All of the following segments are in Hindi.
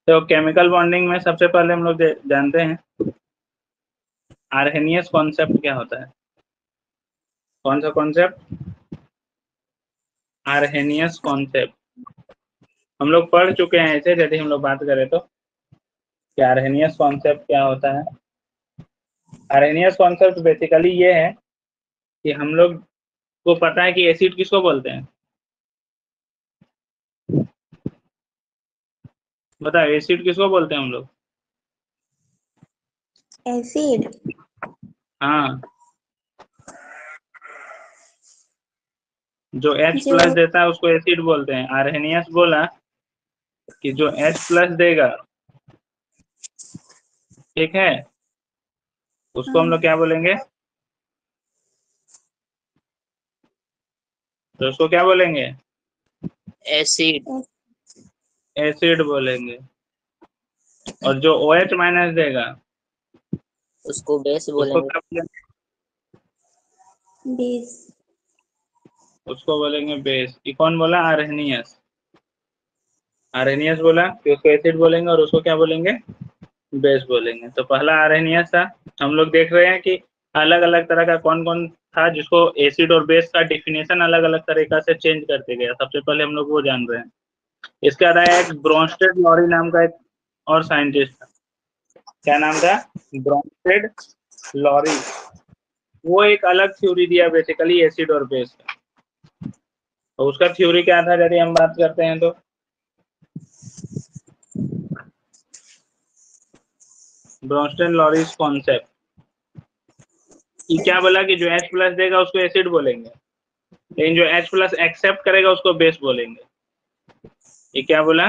तो केमिकल बॉन्डिंग में सबसे पहले हम लोग जानते हैं आर्हेनियस कॉन्सेप्ट क्या होता है। कौन सा कॉन्सेप्ट? आर्हेनियस कॉन्सेप्ट हम लोग पढ़ चुके हैं ऐसे, यदि हम लोग बात करें तो कि आर्हेनियस कॉन्सेप्ट क्या होता है। आर्हेनियस कॉन्सेप्ट बेसिकली ये है कि हम लोग को पता है कि एसिड किसको बोलते हैं। बताओ एसिड किसको बोलते हैं हम लोग? एसिड? हाँ, जो H प्लस देता है उसको एसिड बोलते हैं। आर्हेनियस बोला कि जो H प्लस देगा, ठीक है, उसको हम लोग क्या बोलेंगे? तो उसको क्या बोलेंगे? एसिड। एसिड बोलेंगे। और जो OH माइनस देगा उसको बेस उसको बोलेंगे। क्या बोलेंगे? बेस। उसको बोलेंगे बेस। ये कौन बोला? आर्हेनियस। आर्हेनियस बोला कि उसको एसिड बोलेंगे और उसको क्या बोलेंगे? बेस बोलेंगे। तो पहला आर्हेनियस था। हम लोग देख रहे हैं कि अलग अलग तरह का कौन कौन था जिसको एसिड और बेस का डिफिनेशन अलग अलग तरीका से चेंज करते गया। सबसे पहले हम लोग वो जान रहे हैं। इसके बाद आया एक ब्रोंस्टेड लॉरी नाम का एक और साइंटिस्ट था। क्या नाम था? Bronsted Lowry. वो एक अलग थ्योरी दिया बेसिकली एसिड और बेस का। तो उसका थ्योरी क्या था यदि हम बात करते हैं तो ब्रोंस्टेड लॉरीज कॉन्सेप्ट क्या बोला कि जो H प्लस देगा उसको एसिड बोलेंगे, लेकिन जो H प्लस एक्सेप्ट करेगा उसको बेस बोलेंगे। ये क्या बोला?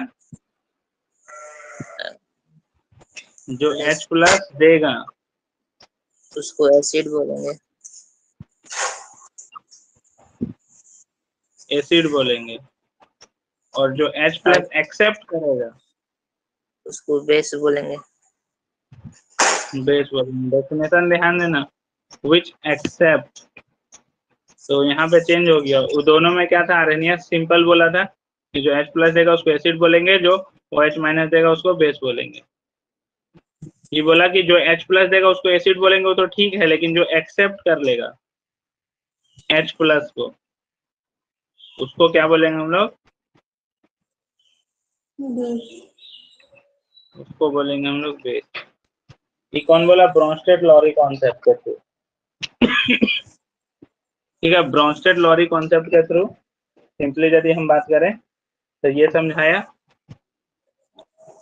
जो H प्लस देगा उसको एसिड बोलेंगे। एसिड बोलेंगे, और जो H प्लस एक्सेप्ट करेगा उसको बेस बोलेंगे। बेस बोलेंगे। डेफिनेशन ध्यान देना, विच एक्सेप्ट। तो यहाँ पे चेंज हो गया। वो दोनों में क्या था? आर्हेनियस सिंपल बोला था कि जो H प्लस देगा उसको एसिड बोलेंगे, जो OH माइनस देगा उसको बेस बोलेंगे। ये बोला कि जो H प्लस देगा उसको एसिड बोलेंगे, वो तो ठीक है, लेकिन जो एक्सेप्ट कर लेगा H प्लस को उसको क्या बोलेंगे हम लोग? उसको बोलेंगे हम लोग बेस। ये कौन बोला? ब्रोंस्टेड लॉरी कॉन्सेप्ट के थ्रू। ठीक है, ब्रोंस्टेड लॉरी कॉन्सेप्ट के थ्रू सिंपली यदि हम बात करें तो ये समझाया।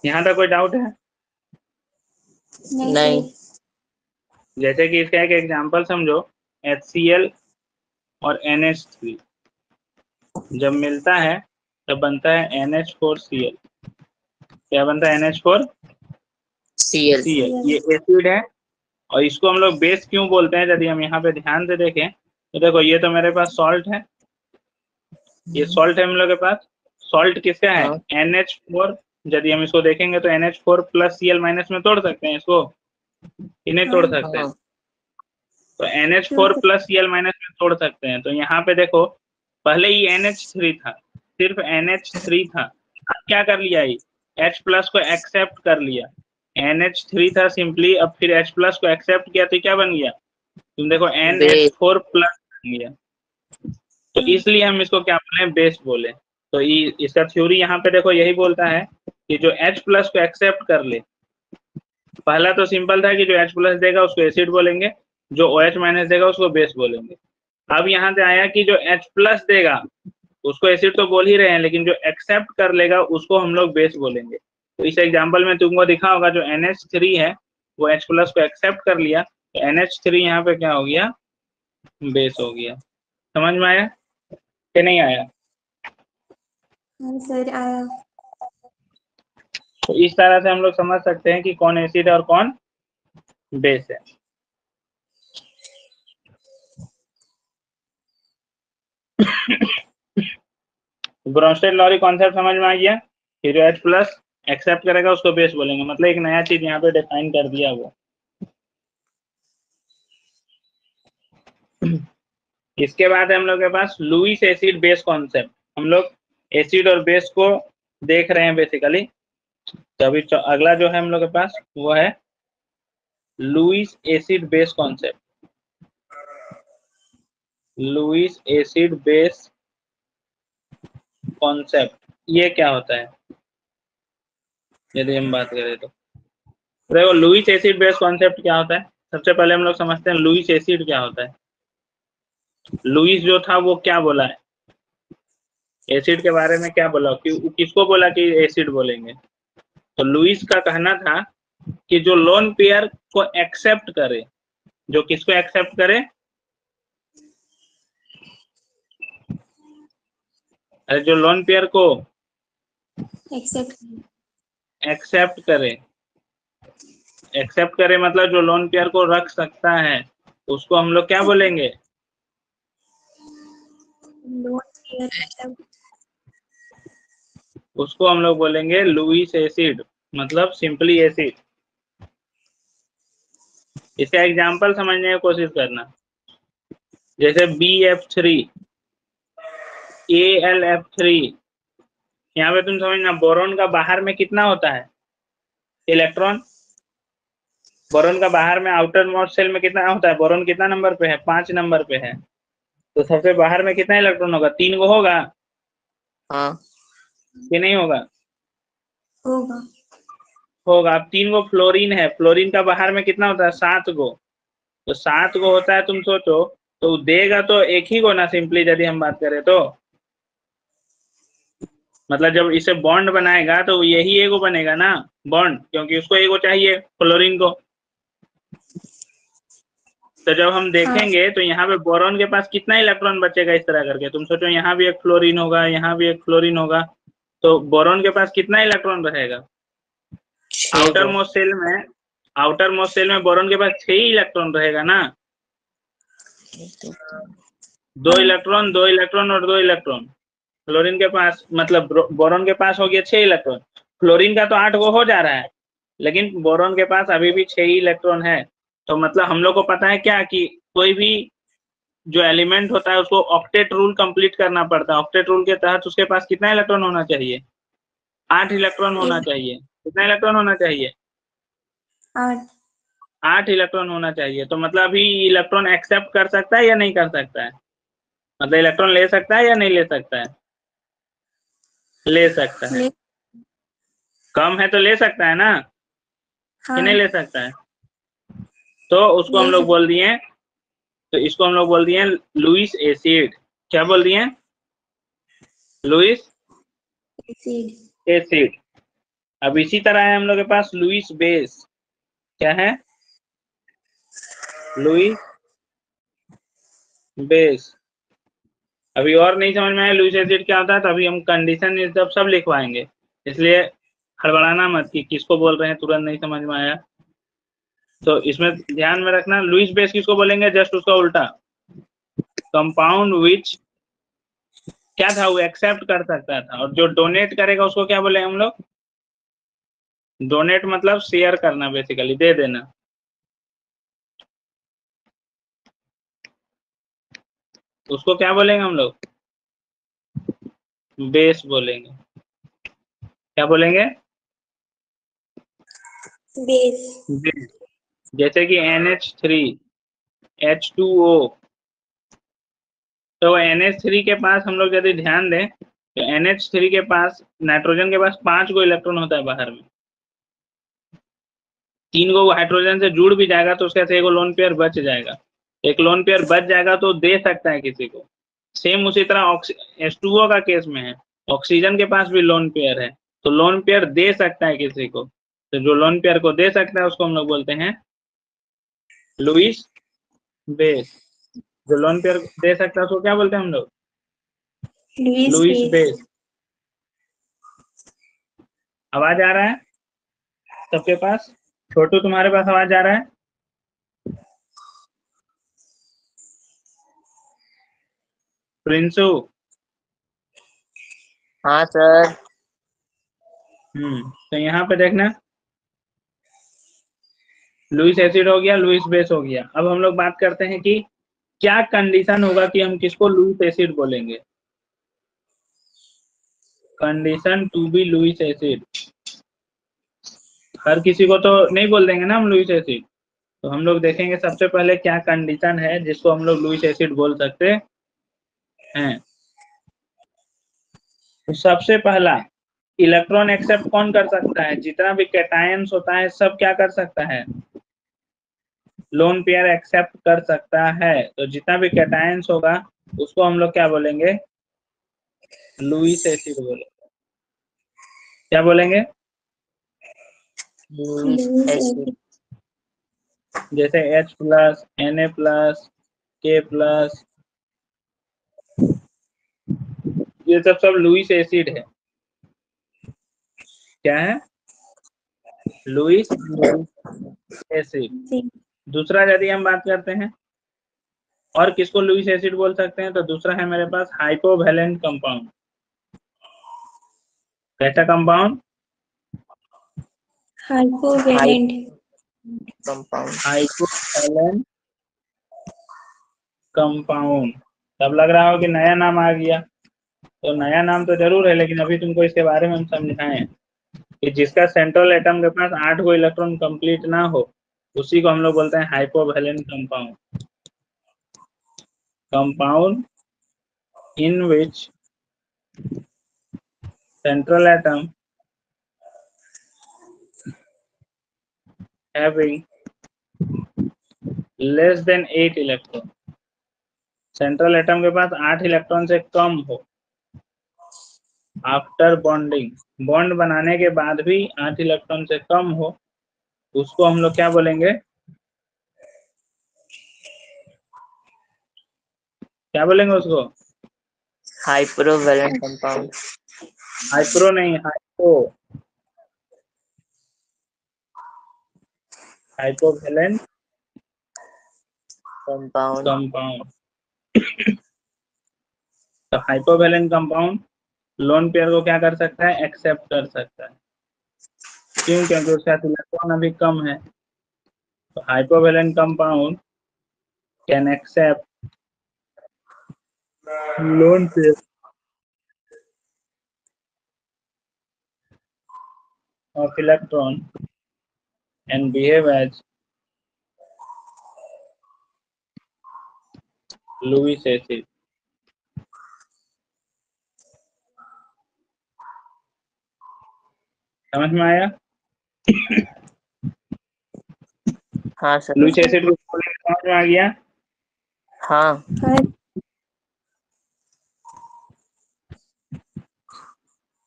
यहाँ तक कोई डाउट है? नहीं। जैसे कि इसका एक एग्जांपल समझो, HCl और NH3 जब मिलता है तब बनता है NH4Cl। क्या बनता है? NH4Cl। ये एसिड है और इसको हम लोग बेस क्यों बोलते हैं? यदि हम यहाँ पे ध्यान से देखें तो देखो, ये तो मेरे पास सॉल्ट है, ये सॉल्ट है हम लोग के पास। सॉल्ट किसका है? NH4। यदि हम इसको देखेंगे तो NH4 प्लस Cl माइनस में तोड़ सकते हैं इसको, इन्हें तोड़ सकते हैं। तो NH4 प्लस Cl माइनस में तोड़ सकते हैं। तो यहाँ पे देखो, पहले ही NH3 था, सिर्फ NH3 था। अब क्या कर लिया? ये H प्लस को एक्सेप्ट कर लिया। NH3 था सिंपली, अब फिर H प्लस को एक्सेप्ट किया तो क्या बन गया? तुम देखो NH4 प्लस बन गया। तो इसलिए हम इसको क्या बोले? बेस बोले। तो इसका थ्योरी यहाँ पे देखो यही बोलता है कि जो H प्लस को एक्सेप्ट कर ले। पहला तो सिंपल था कि जो H प्लस देगा उसको एसिड बोलेंगे, जो OH माइनस देगा उसको बेस बोलेंगे। अब यहाँ से आया कि जो H प्लस देगा उसको एसिड तो बोल ही रहे हैं, लेकिन जो एक्सेप्ट कर लेगा उसको हम लोग बेस बोलेंगे। तो इस एग्जाम्पल में तुमको दिखा होगा जो NH3 है वो H प्लस को एक्सेप्ट कर लिया, तो NH3 यहाँ पे क्या हो गया? बेस हो गया। समझ में आया कि नहीं आया? सर आया। तो इस तरह से हम लोग समझ सकते हैं कि कौन एसिड है और कौन बेस है। ब्रोंस्टेड लॉरी कॉन्सेप्ट समझ में आ गया कि जो H प्लस एक्सेप्ट करेगा उसको बेस बोलेंगे। मतलब एक नया चीज यहाँ पे डिफाइन कर दिया वो। इसके बाद हम लोग के पास लुईस एसिड बेस कॉन्सेप्ट। हम लोग एसिड और बेस को देख रहे हैं बेसिकली। तो अभी अगला जो है हम लोग के पास वो है Lewis acid base concept. Lewis acid base concept ये क्या होता है यदि हम बात करें तो देखो लुईस एसिड बेस कॉन्सेप्ट क्या होता है। सबसे पहले हम लोग समझते हैं लुईस एसिड क्या होता है। लुईस जो था वो क्या बोला है एसिड के बारे में, क्या बोला कि किसको बोला कि एसिड बोलेंगे। तो लुईस का कहना था कि जो लोन पेयर को एक्सेप्ट करे, जो किसको एक्सेप्ट करे, अरे जो लोन पेयर को एक्सेप्ट करे, एक्सेप्ट करे मतलब जो लोन पेयर को रख सकता है उसको हम लोग क्या बोलेंगे, उसको हम लोग बोलेंगे लुईस एसिड, मतलब सिंपली एसिड। इसका एग्जांपल समझने की कोशिश करना, जैसे BF3 AlF3, यहाँ पे तुम समझना बोरोन का बाहर में कितना होता है इलेक्ट्रॉन। बोरोन का बाहर में आउटर मोस्ट शेल में कितना होता है, बोरोन कितना नंबर पे है 5 नंबर पे है, तो सबसे बाहर में कितना इलेक्ट्रॉन होगा 3 को होगा हाँ कि नहीं होगा, होगा होगा। अब 3 को फ्लोरीन है, फ्लोरीन का बाहर में कितना होता है 7 को, तो 7 को होता है, तुम सोचो तो देगा तो एक ही को ना, सिंपली यदि हम बात करें तो मतलब जब इसे बॉन्ड बनाएगा तो यही एगो बनेगा ना बॉन्ड, क्योंकि उसको एगो चाहिए फ्लोरीन को। तो जब हम देखेंगे तो यहाँ पे बोरॉन के पास कितना इलेक्ट्रॉन बचेगा इस तरह करके, तुम सोचो यहाँ भी एक फ्लोरीन होगा, यहाँ भी एक फ्लोरीन होगा, तो बोरॉन के पास कितना इलेक्ट्रॉन रहेगा आउटर मोस्ट सेल में, आउटर मोस्ट सेल में बोरॉन के पास 6 ही इलेक्ट्रॉन रहेगा ना, 2 इलेक्ट्रॉन 2 इलेक्ट्रॉन और 2 इलेक्ट्रॉन। फ्लोरीन के पास मतलब बोरॉन के पास हो गया 6 इलेक्ट्रॉन, फ्लोरीन का तो 8 को हो जा रहा है, लेकिन बोरॉन के पास अभी भी 6 ही इलेक्ट्रॉन है। तो मतलब हम लोग को पता है क्या कि कोई भी जो एलिमेंट होता है उसको ऑक्टेट रूल कंप्लीट करना पड़ता है। ऑक्टेट रूल के तहत उसके पास कितना इलेक्ट्रॉन होना चाहिए 8 इलेक्ट्रॉन होना चाहिए। कितना इलेक्ट्रॉन होना चाहिए 8 इलेक्ट्रॉन होना चाहिए। तो मतलब अभी इलेक्ट्रॉन एक्सेप्ट कर सकता है या नहीं कर सकता है, मतलब इलेक्ट्रॉन ले सकता है या नहीं ले सकता है, ले सकता है। कम है तो ले सकता है ना, कि नहीं ले सकता है, तो उसको हम लोग बोल दिए, तो इसको हम लोग बोल दिए लुईस एसिड। क्या बोल दिए लुईस एसिड। अब इसी तरह है हम लोग के पास लुईस बेस। क्या है लुईस बेस। अभी और नहीं समझ में आया लुईस एसिड क्या होता है तो अभी हम कंडीशन ये सब लिखवाएंगे, इसलिए हड़बड़ाना मत कि किसको बोल रहे हैं तुरंत नहीं समझ में आया। तो इसमें ध्यान में रखना लुईस बेस किसको बोलेंगे, जस्ट उसका उल्टा, कंपाउंड विच क्या था वो एक्सेप्ट कर सकता था, और जो डोनेट करेगा उसको क्या बोले हम लोग, डोनेट मतलब शेयर करना, बेसिकली दे देना। उसको क्या बोलेंगे हम लोग, बेस बोलेंगे। क्या बोलेंगे बेस। जैसे कि NH3 H2O, तो NH3 के पास हम लोग यदि ध्यान दें तो NH3 के पास नाइट्रोजन के पास 5 को इलेक्ट्रॉन होता है बाहर में, 3 को हाइड्रोजन से जुड़ भी जाएगा तो उसके साथ एगो लोन पेयर बच जाएगा, एक लोन पेयर बच जाएगा तो दे सकता है किसी को। सेम उसी तरह H2O का केस में है, ऑक्सीजन के पास भी लोन पेयर है, तो लोन पेयर दे सकता है किसी को, तो जो लोन पेयर को दे सकता है उसको हम लोग बोलते हैं लुईस बेस। जो लोन पेयर दे सकता है उसको क्या बोलते हैं हम लोग, लुईस बेस। आवाज आ रहा है सबके पास, छोटू तुम्हारे पास आवाज आ रहा है, प्रिंसू। हाँ सर। तो यहाँ पे देखना लुईस एसिड हो गया, लुईस बेस हो गया। अब हम लोग बात करते हैं कि क्या कंडीशन होगा कि हम किसको लुईस एसिड बोलेंगे। Condition to be Lewis acid. हर किसी को तो नहीं बोल देंगे ना हम लुईस एसिड, तो हम लोग देखेंगे सबसे पहले क्या कंडीशन है जिसको हम लोग लुईस एसिड बोल सकते हैं। तो सबसे पहला, इलेक्ट्रॉन एक्सेप्ट कौन कर सकता है? जितना भी कैटायंस होता है सब क्या कर सकता है? लोन पेयर एक्सेप्ट कर सकता है। तो जितना भी कैटायंस होगा उसको हम लोग क्या बोलेंगे? लुईस एसिड बोलेंगे। क्या बोलेंगे? Lewis acid. जैसे H plus, Na plus, K plus, ये सब लुईस एसिड है। क्या है? Lewis acid. दूसरा यदि हम बात करते हैं और किसको लुईस एसिड बोल सकते हैं, तो दूसरा है मेरे पास हाइपोवैलेंट कंपाउंड। कैसा कंपाउंड? हाइपोवैलेंट कंपाउंड। हाइपोवैलेंट कंपाउंड। तब लग रहा हो कि नया नाम आ गया, तो नया नाम तो जरूर है, लेकिन अभी तुमको इसके बारे में हम समझाएं कि जिसका सेंट्रल एटम के पास 8 गो इलेक्ट्रॉन कंप्लीट ना हो उसी को हम लोग बोलते हैं hypovalent compound. Compound in which central atom having less than 8 electron. Central atom के पास 8 इलेक्ट्रॉन से कम हो, आफ्टर बॉन्डिंग, बॉन्ड बनाने के बाद भी 8 इलेक्ट्रॉन से कम हो, उसको हम लोग क्या बोलेंगे? क्या बोलेंगे उसको? हाइपोवैलेंट कंपाउंड। हाइप्रो नहीं, हाइपो, हाइपोवैलेंट कंपाउंड। कंपाउंड। तो हाइपोवैलेंट कंपाउंड लोन पेयर को क्या कर सकता है? एक्सेप्ट कर सकता है। क्यों? क्योंकि उसका इलेक्ट्रॉन अभी कम है। तो hypovalent compound can accept lone pair of electron and behave as Lewis acid। समझ में आया? हाँ सर। लुईस एसिड को समझ में आ गया? हाँ।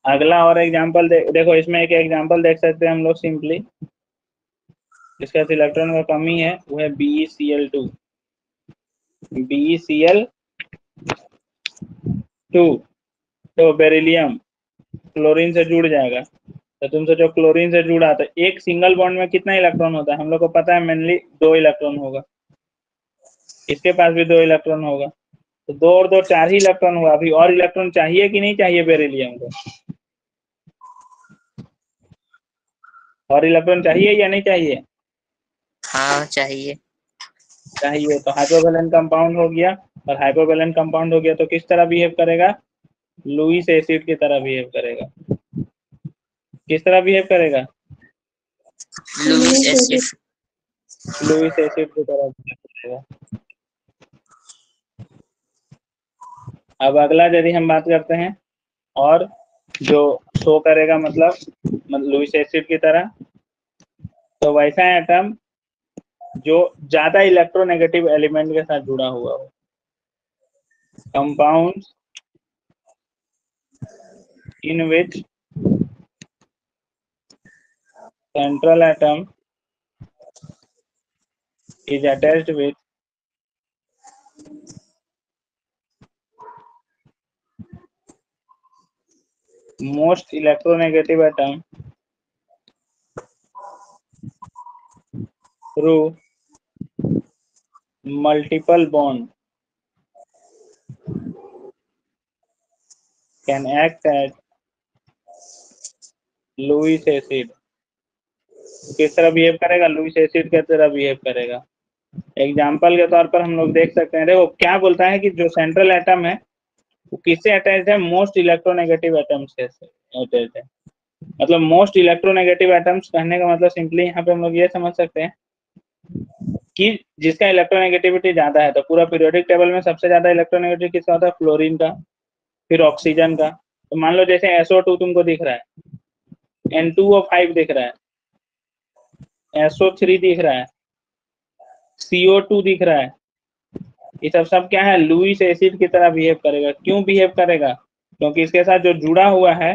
अगला और एग्जांपल देखो, इसमें एक एग्जांपल देख सकते हैं हम लोग सिंपली। इसका इलेक्ट्रॉन का कमी है वो है BeCl2। BeCl2 तो बेरिलियम क्लोरीन से जुड़ जाएगा। तो तुमसे जो क्लोरीन से जुड़ा, तो एक सिंगल बॉन्ड में कितना इलेक्ट्रॉन होता है? हम लोग को पता है मेनली 2 इलेक्ट्रॉन होगा, इसके पास भी 2 इलेक्ट्रॉन होगा, तो 2 और 2 4 ही इलेक्ट्रॉन हुआ। अभी और इलेक्ट्रॉन चाहिए कि नहीं चाहिए बेरिलियम को? और इलेक्ट्रॉन चाहिए या नहीं चाहिए? हाँ चाहिए। चाहिए। तो हाइपोवैलेंट कंपाउंड हो गया, और हाइपोवैलेंट कंपाउंड हो गया तो किस तरह बिहेव करेगा? लुईस एसिड की तरह बिहेव करेगा। किस तरह बिहेव करेगा? Lewis acid. लुईस एसिड की तरह बिहेव करेगा। अब अगला यदि हम बात करते हैं और जो शो करेगा मतलब लुईस एसिड की तरह, तो वैसा एटम जो ज्यादा इलेक्ट्रोनेगेटिव एलिमेंट के साथ जुड़ा हुआ हो। Compound in which central atom is attached with most electronegative atom through multiple bond can act as Lewis acid. किस तरह बिहेव करेगा? लुईस एसिड की तरह बिहेव करेगा। एग्जाम्पल के तौर पर हम लोग देख सकते हैं, देखो क्या बोलता है कि जो सेंट्रल एटम है वो किससे अटैच्ड है? मोस्ट इलेक्ट्रोनेगेटिव एटम्स से अटैच्ड है। मतलब मोस्ट इलेक्ट्रोनेगेटिव एटम्स कहने का मतलब सिंपली यहाँ पे हम लोग ये समझ सकते हैं कि जिसका इलेक्ट्रोनेगेटिविटी ज्यादा है। तो पूरा पीरियोडिक टेबल में सबसे ज्यादा इलेक्ट्रोनेगेटिव किसका होता है? फ्लोरीन का, फिर ऑक्सीजन का। तो मान लो जैसे SO2 तुमको दिख रहा है, N2O5 दिख रहा है, SO3 दिख रहा है, CO2 दिख रहा है, ये सब क्या है? लुईस एसिड की तरह बिहेव करेगा। क्यों बिहेव करेगा? क्योंकि इसके साथ जो जुड़ा हुआ है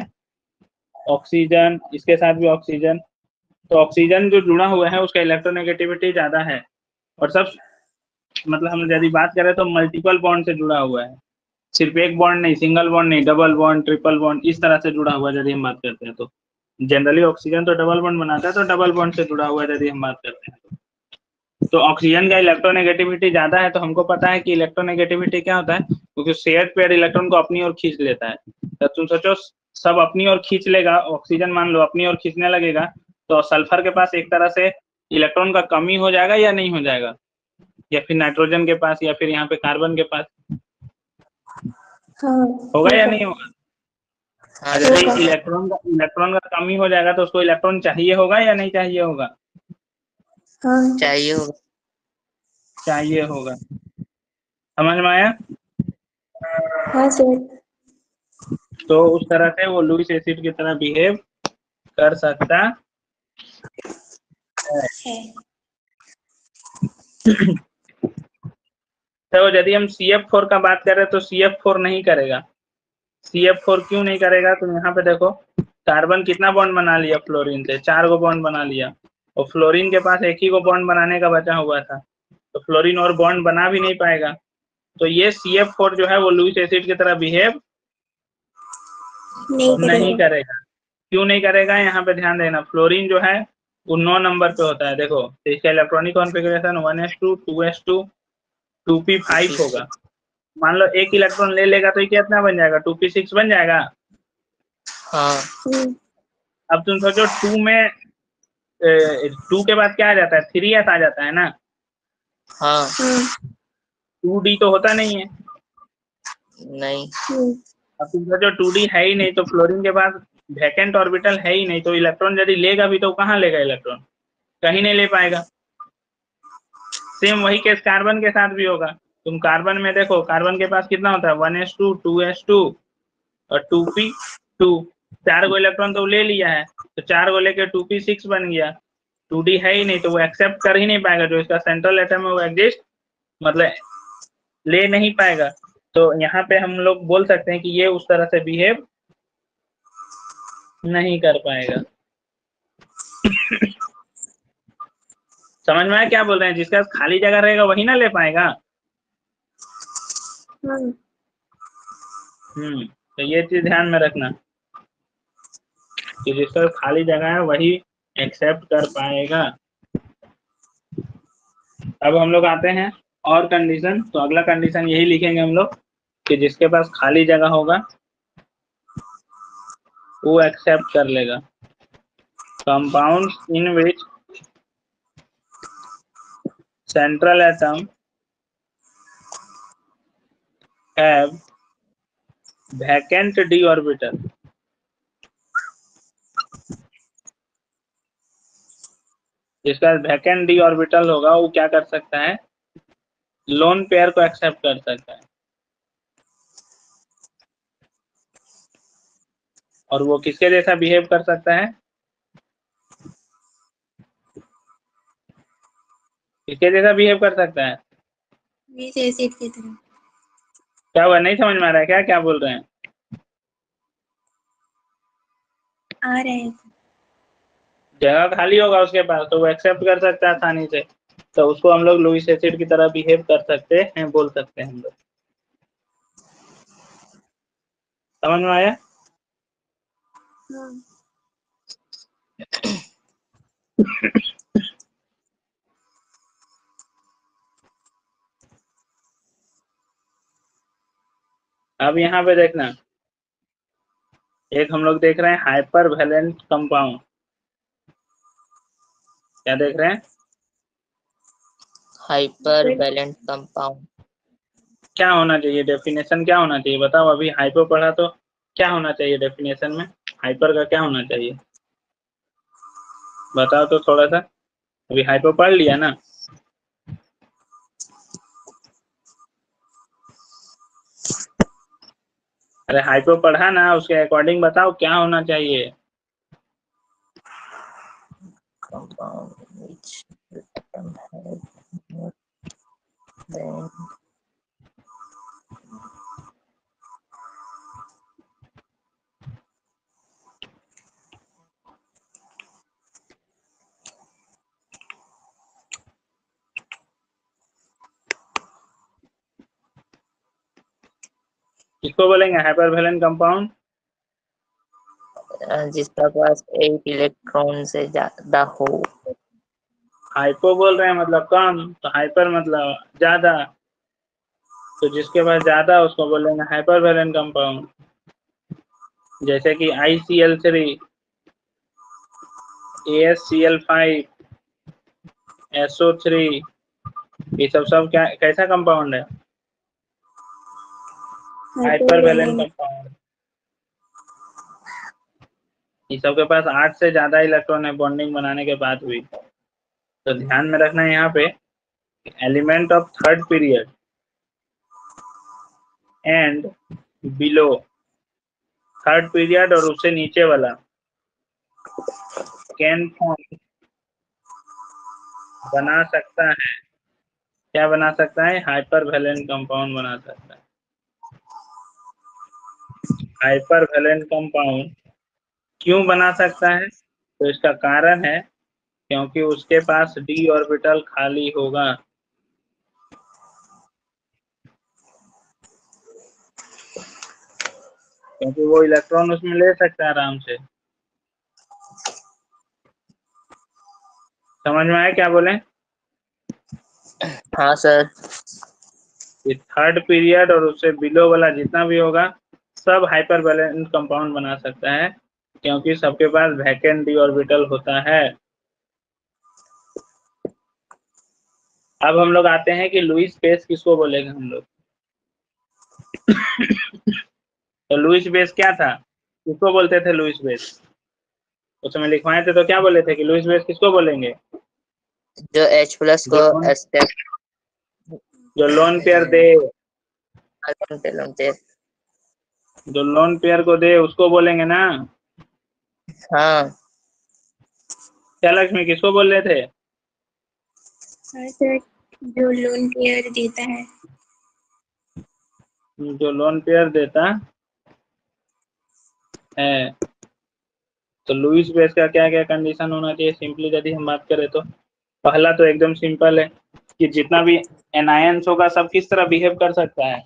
ऑक्सीजन, इसके साथ भी ऑक्सीजन, तो ऑक्सीजन जो जुड़ा हुआ है उसका इलेक्ट्रोनेगेटिविटी ज्यादा है। और सब मतलब हम यदि बात करें तो मल्टीपल बॉन्ड से जुड़ा हुआ है, सिर्फ एक बॉन्ड नहीं, सिंगल बॉन्ड नहीं, डबल बॉन्ड, ट्रिपल बॉन्ड, इस तरह से जुड़ा हुआ है यदि हम बात करते हैं। तो जनरली ऑक्सीजन तो डबल बॉन्ड बनाता है, तो डबल बॉन्ड से जुड़ा हुआ है यदि हम बात करते हैं। तो ऑक्सीजन का इलेक्ट्रोनेगेटिविटी ज्यादा है। तो हमको पता है कि इलेक्ट्रोनेगेटिविटी क्या होता है, क्योंकि शेयर्ड पेयर इलेक्ट्रॉन को अपनी ओर खींच लेता है। तो तुम सोचो सब अपनी ओर खींच लेगा, ऑक्सीजन मान लो अपनी ओर खींचने लगेगा, तो सल्फर के पास एक तरह से इलेक्ट्रॉन का कमी हो जाएगा या नहीं हो जाएगा? या फिर नाइट्रोजन के पास, या फिर यहाँ पे कार्बन के पास होगा या नहीं होगा? अगर इलेक्ट्रॉन का कमी हो जाएगा तो उसको इलेक्ट्रॉन चाहिए होगा या नहीं चाहिए होगा? चाहिए होगा। चाहिए होगा। समझ में आया? हाँ सर। तो उस तरह से वो लुईस एसिड की तरह बिहेव कर सकता है। तो यदि हम CF4 का बात करें तो CF4 नहीं करेगा। CF4 क्यों नहीं करेगा? तो यहाँ पे देखो, कार्बन कितना बॉन्ड बना लिया फ्लोरीन से? 4 गो बॉन्ड बना लिया, और फ्लोरीन के पास एक ही को बॉन्ड बनाने का बचा हुआ था, तो फ्लोरीन और बॉन्ड बना भी नहीं पाएगा। तो ये CF4 जो है वो लुईस एसिड की तरह बिहेव नहीं करेगा। क्यों नहीं करेगा? यहाँ पे ध्यान देना, फ्लोरीन जो है वो 9 नंबर पे होता है। देखो तो इसका electronic configuration 1s2 2s2 2p5 होगा। मान लो एक इलेक्ट्रॉन ले लेगा तो ये कितना बन जाएगा? 2p6 बन जाएगा। हाँ। अब तुम सोचो 2 में 2 के बाद क्या आ जाता है? 3s आ जाता है ना। हाँ। 2d तो होता नहीं है। नहीं। अब तुम सोचो 2d है ही नहीं, तो फ्लोरीन के पास वैकेंट ऑर्बिटल है ही नहीं, तो इलेक्ट्रॉन यदि लेगा भी तो कहाँ लेगा इलेक्ट्रॉन? कहीं नहीं ले पाएगा। सेम वही केस कार्बन के साथ भी होगा। तुम कार्बन में देखो, कार्बन के पास कितना होता है? 1s2 2s2 और 2p2। 4 गो इलेक्ट्रॉन तो ले लिया है, तो 4 गो लेके 2p6 बन गया। 2d है ही नहीं, तो वो एक्सेप्ट कर ही नहीं पाएगा। जो इसका सेंट्रल एटम है वो एग्जिस्ट मतलब ले नहीं पाएगा। तो यहाँ पे हम लोग बोल सकते हैं कि ये उस तरह से बिहेव नहीं कर पाएगा। समझ में आया क्या बोल रहे हैं? जिसका खाली जगह रहेगा वही ना ले पाएगा। तो ये चीज ध्यान में रखना कि जिसका खाली जगह है वही एक्सेप्ट कर पाएगा। अब हम लोग आते हैं और कंडीशन। तो अगला कंडीशन यही लिखेंगे हम लोग कि जिसके पास खाली जगह होगा वो एक्सेप्ट कर लेगा। Compounds in which central atom have vacant d orbital. जिसका वैकेंट d ऑर्बिटल होगा वो क्या कर सकता है? लोन पेयर को एक्सेप्ट कर सकता है। और वो किसके जैसा बिहेव कर सकता है? किसके जैसा बिहेव कर सकता है? लुईस एसिड की तरह। क्या हुआ? नहीं समझ में आ रहा है क्या? क्या बोल रहे हैं? आ रहे हैं। जगह खाली होगा उसके पास तो वो एक्सेप्ट कर सकता है आसानी से, तो उसको हम लोग लुईस एसिड की तरह बिहेव कर सकते हैं, बोल सकते हैं हम लोग। समझ में आया? अब यहाँ पे देखना, एक हम लोग देख रहे हैं हाइपर वैलेंट कंपाउंड। क्या देख रहे हैं? Hypervalent compound. क्या होना चाहिए, डेफिनेशन क्या होना चाहिए बताओ। अभी हाइपर पढ़ा तो क्या होना चाहिए डेफिनेशन में, हाइपर का क्या होना चाहिए बताओ तो थोड़ा सा। अभी हाइपर पढ़ लिया ना। अरे हाइपर पढ़ा ना, उसके अकॉर्डिंग बताओ क्या होना चाहिए। compound which atom has more than किसको बोलेंगे हाइपरवैलेंट कंपाउंड। जिसका पास 8 इलेक्ट्रॉन से ज्यादा हो। हाइपो बोल रहे हैं मतलब कम, तो हाइपर मतलब ज्यादा, तो जिसके पास ज्यादा उसको बोलेंगे हाइपरवैलेंट कंपाउंड। जैसे कि ICl3, AsCl5, SO3, ये सब क्या कैसा कंपाउंड है, हाइपरवैलेंट हाइपरवैलेंट। कंपाउंड। ये सब के पास 8 से ज्यादा इलेक्ट्रॉन है बॉन्डिंग बनाने के बाद भी। तो ध्यान में रखना है यहाँ पे, element of third period and below, third period और उससे नीचे वाला कैन फॉर्म बना सकता है, क्या बना सकता है, हाइपरवैलेंट कंपाउंड बना सकता है। हाइपरवैलेंट कंपाउंड क्यों बना सकता है, तो इसका कारण है क्योंकि उसके पास d ऑर्बिटल खाली होगा। क्योंकि वो इलेक्ट्रॉन उसमें ले सकता है आराम से। समझ में आया क्या बोले। हाँ सर। ये थर्ड पीरियड और उससे बिलो वाला जितना भी होगा सब हाइपरवैलेंट कंपाउंड बना सकता है, क्योंकि सबके पास वैकेंट डी ऑर्बिटल होता है। अब हम लोग आते हैं कि लुईस बेस किसको बोलेंगे हम लोग। तो लुईस बेस क्या था, किसको बोलते थे लुईस बेस, उसमें लिखवाए थे तो क्या बोले थे कि लुईस बेस किसको बोलेंगे, जो H प्लस को स्टेप जो लोन पेयर दे, जो लोन पेयर को दे उसको बोलेंगे ना। हाँ क्या लक्ष्मी किसको बोल रहे थे, हाँ सर, जो लोन पेयर देता है। जो लोन पेयर देता है। तो लुईस बेस का क्या क्या कंडीशन होना चाहिए, सिंपली यदि हम बात करें तो पहला तो एकदम सिंपल है कि जितना भी एनायंस होगा सब किस तरह बिहेव कर सकता है,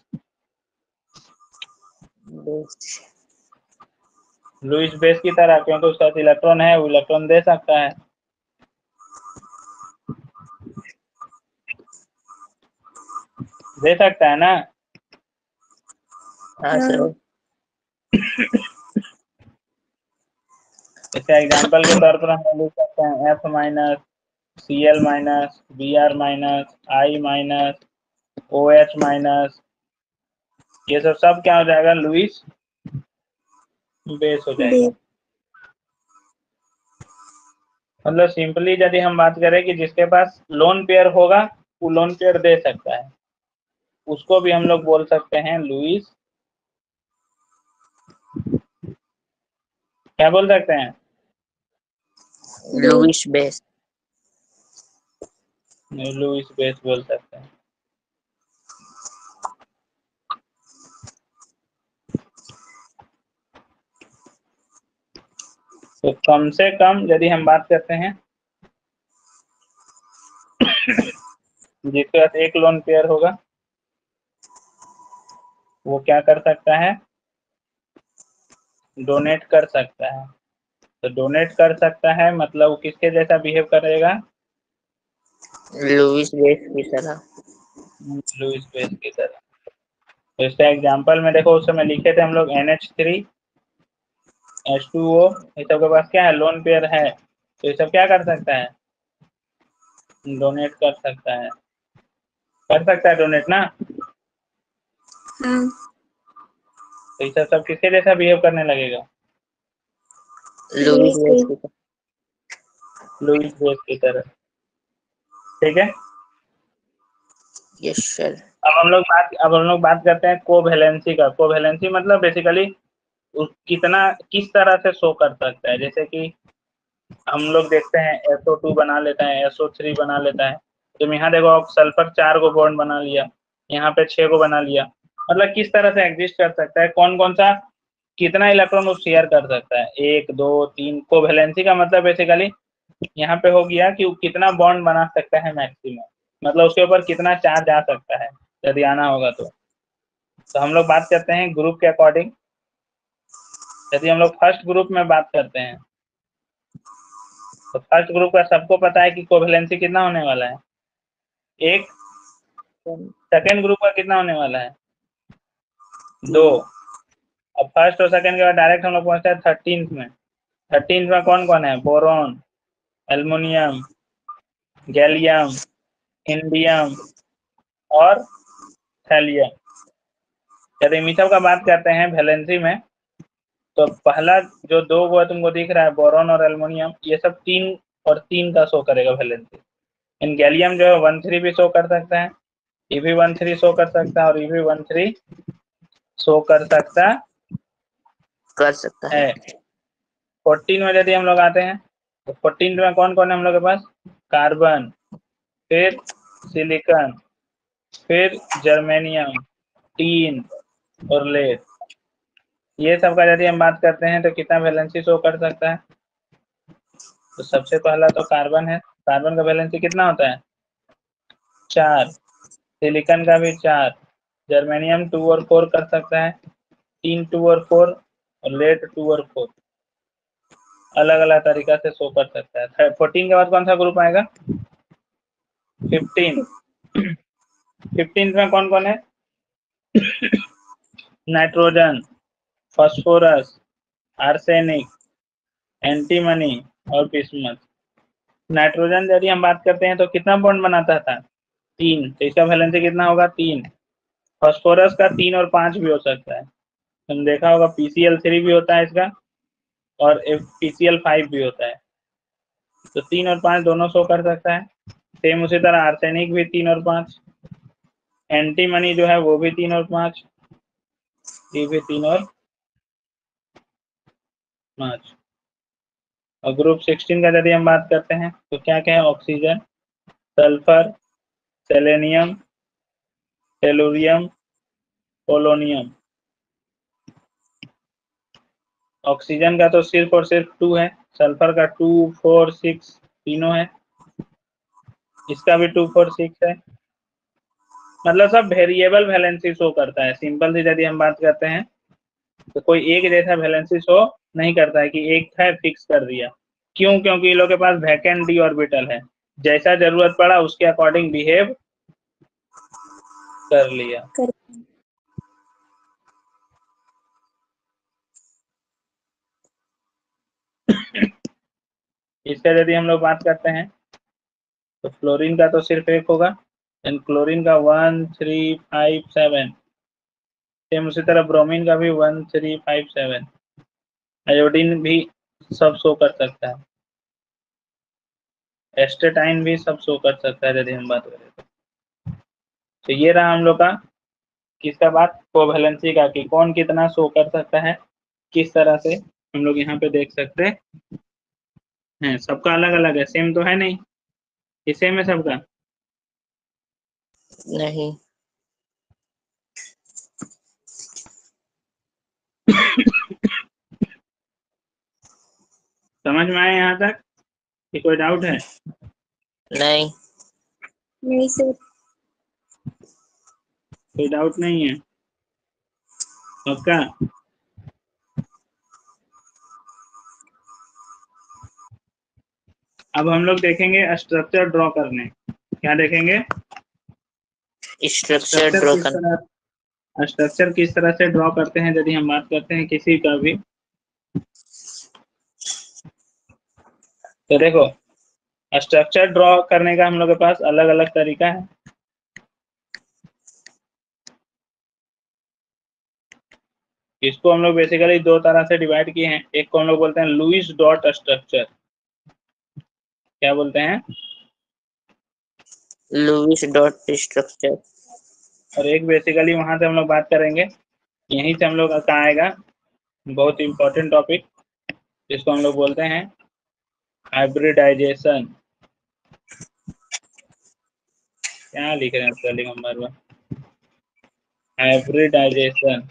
लुईस बेस की तरह, क्योंकि उसका इलेक्ट्रॉन है वो इलेक्ट्रॉन दे सकता है। दे सकता है ना। हाँ सर। इसका एग्जांपल के तौर पर हम लिख सकते हैं F minus, Cl minus, Br minus, I minus, OH minus, ये सब क्या हो जाएगा, लुईस बेस हो जाएगा। मतलब सिंपली यदि हम बात करें कि जिसके पास लोन पेयर होगा वो लोन पेयर दे सकता है, उसको भी हम लोग बोल सकते हैं लुईस, क्या बोल सकते हैं, लुईस बेस। लुईस बेस बोल सकते हैं। तो कम से कम यदि हम बात करते हैं जिसके पास एक लोन पेयर होगा वो क्या कर सकता है, डोनेट कर सकता है। तो डोनेट कर सकता है मतलब वो किसके जैसा बिहेव करेगा, लुईस बेस की तरह। लुईस बेस की तरह। तो इसका एग्जांपल में देखो उस समय लिखे थे हम लोग NH3 H2O, ये सब के पास क्या है, लोन पेयर है, तो ये सब क्या कर सकता है, डोनेट कर सकता है, कर सकता है डोनेट ना। हाँ। तो ये सब किसके जैसा बिहेव करने लगेगा? लुईस बेस की लुईस बेस की तरह। ठीक है। Yes sir. अब हम लोग बात करते हैं कोवैलेंसी का। कोवैलेंसी मतलब बेसिकली कितना किस तरह से शो कर सकता है। जैसे कि हम लोग देखते हैं SO2 बना लेता है, SO3 बना लेता है। तुम यहाँ देखो, सल्फर 4 को बॉन्ड बना लिया, यहाँ पे 6 को बना लिया। मतलब किस तरह से एग्जिस्ट कर सकता है, कौन कौन सा कितना इलेक्ट्रॉन वो शेयर कर सकता है, 1 2 3। कोवैलेंसी का मतलब बेसिकली यहाँ पे हो गया कि वो कितना बॉन्ड बना सकता है मैक्सिमम, मतलब उसके ऊपर कितना चार्ज आ सकता है यदि आना होगा तो। हम लोग बात करते हैं ग्रुप के अकॉर्डिंग। यदि हम लोग फर्स्ट ग्रुप में बात करते हैं तो फर्स्ट ग्रुप का सबको पता है कि कोवैलेंसी कितना होने वाला है, 1। सेकेंड ग्रुप का कितना होने वाला है, 2। अब फर्स्ट और सेकेंड के बाद डायरेक्ट हम लोग पहुंचते हैं 13th में। 13th में कौन कौन है, बोरॉन, एल्युमिनियम, गैलियम, इंडियम और थैलियम। यदि इन सब का बात करते हैं वैलेंसी में, तो पहला जो 2 वो तुमको दिख रहा है, बोरॉन और एल्युमिनियम, ये सब 3 और 3 का शो करेगा वैलेंसी। इन गैलियम जो है 1 3 भी शो कर सकता है, ये भी 1 3 शो कर सकता है, और ये भी 1 3 शो कर सकता है। है। 14 में यदि हम लोग आते हैं तो 14 में कौन कौन है हम लोग के पास, कार्बन, फिर सिलिकॉन, फिर जर्मेनियम, टीन और लेड। ये सब का यदि हम बात करते हैं तो कितना वैलेंसी शो कर सकता है। तो सबसे पहला तो कार्बन है, कार्बन का वैलेंसी कितना होता है, 4। सिलिकॉन का भी 4। जर्मेनियम 2 और 4 कर सकता है, टीन 2 और 4, और लेड 2 और 4। अलग अलग तरीका से शो कर सकता है। 14 के बाद कौन सा ग्रुप आएगा, 15। 15 में कौन कौन है, नाइट्रोजन, फास्फोरस, आर्सेनिक, एंटीमनी और बिस्मथ। नाइट्रोजन यदि हम बात करते हैं तो कितना बॉन्ड बनाता था, 3। तो इसका वैलेंसी कितना होगा, 3। फास्फोरस का 3 और 5 भी हो सकता है, तुम देखा होगा PCl3 भी होता है इसका, और PCl5 भी होता है। तो 3 और 5 दोनों शो कर सकता है। सेम उसी तरह आर्सेनिक भी 3 और 5, एंटीमनी जो है वो भी 3 और 5, ये भी 3 और 5। और ग्रुप 16 का यदि हम बात करते हैं तो क्या क्या है, oxygen, sulphur, selenium, tellurium, polonium. Oxygen का तो सिर्फ और सिर्फ 2 है, सल्फर का 2 4 6 तीनों है, इसका भी 2 4 6 है। मतलब सब वेरिएबल वैलेंसी शो करता है। सिंपल सी यदि हम बात करते हैं तो कोई एक जैसा वैलेंसी शो नहीं करता है कि एक है फिक्स कर दिया। क्यों, क्योंकि ये लोग के पास वैकेंट डी ऑर्बिटल है, जैसा जरूरत पड़ा उसके अकॉर्डिंग बिहेव कर लिया। इसका यदि हम लोग बात करते हैं तो फ्लोरीन का तो सिर्फ एक होगा, एंड क्लोरीन का 1 3 5 7। सेम उसी तरह ब्रोमीन का भी 1 3 5 7। आयोडीन भी सब शो कर सकता है, एस्टेटाइन भी सब शो कर सकता है यदि हम बात करें तो ये रहा हम लोग का किसका बात, कोवैलेंसी का, कि कौन कितना शो कर सकता है, किस तरह से हम लोग यहाँ पे देख सकते हैं। सबका अलग अलग है, सेम तो है नहीं, ये सेम है सबका। नहीं। समझ में आया यहाँ तक कि कोई डाउट है? नहीं। नहीं सर। कोई डाउट नहीं है पक्का? अब हम लोग देखेंगे स्ट्रक्चर ड्रॉ करने। क्या देखेंगे, स्ट्रक्चर ड्रॉ करना। स्ट्रक्चर किस तरह से ड्रॉ करते हैं यदि हम बात करते हैं किसी का भी। तो देखो, स्ट्रक्चर ड्रॉ करने का हम लोग के पास अलग अलग तरीका है। इसको हम लोग बेसिकली दो तरह से डिवाइड किए हैं। एक को हम लोग बोलते हैं लुईस डॉट स्ट्रक्चर। क्या बोलते हैं? Lewis dot structure. और एक बेसिकली वहां से हम लोग बात करेंगे, यहीं से हम लोग का आएगा बहुत इंपॉर्टेंट टॉपिक, जिसको हम लोग बोलते हैं हाइब्रिडाइजेशन। क्या लिख रहे हैं स्पेलिंग नंबर में? हाइब्रिडाइजेशन।